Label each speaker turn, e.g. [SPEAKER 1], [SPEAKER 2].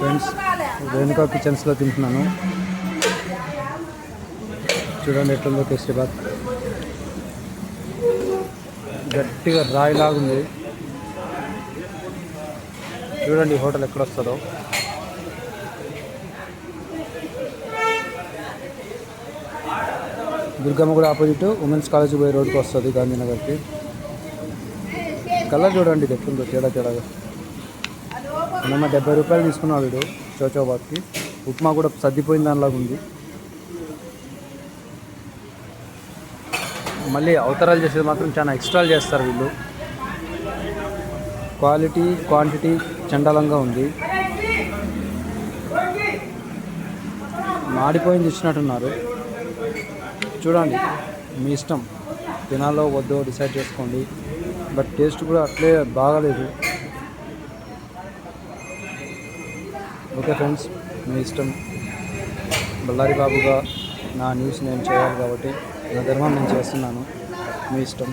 [SPEAKER 1] Friends, Renuka కిచెన్స్లో తింటున్నాను. చూడండి ఎట్లుందో కేసరీబాత్. గట్టిగా రాయిలాగుంది. చూడండి హోటల్ ఎక్కడ వస్తుందో. దుర్గమ్మ కూడా ఆపోజిట్ ఉమెన్స్ కాలేజ్ పోయే రోడ్కి వస్తుంది గాంధీనగర్కి. కలర్ చూడండి ఇది ఎట్లుందో తేడాగా. మొన్న 70 రూపాయలు తీసుకున్నాడు వీడు చౌచౌబాత్కి. ఉప్మా కూడా సర్దిపోయిన దానిలాగా ఉంది. మళ్ళీ అవతరాలు చేసేది మాత్రం చాలా ఎక్స్ట్రాలు చేస్తారు వీళ్ళు. క్వాలిటీ క్వాంటిటీ చండాలంగా ఉంది. మాడిపోయింది ఇచ్చినట్టున్నారు. చూడండి మీ ఇష్టం, తినాలో వద్దో డిసైడ్ చేసుకోండి. బట్ టేస్ట్ కూడా అట్లే బాగాలేదు. ఓకే ఫ్రెండ్స్, మీ ఇష్టం. బళ్ళారి బాబుగా నా న్యూస్ నేను చేయాలి కాబట్టి నా ధర్మం నేను చేస్తున్నాను. మీ ఇష్టం.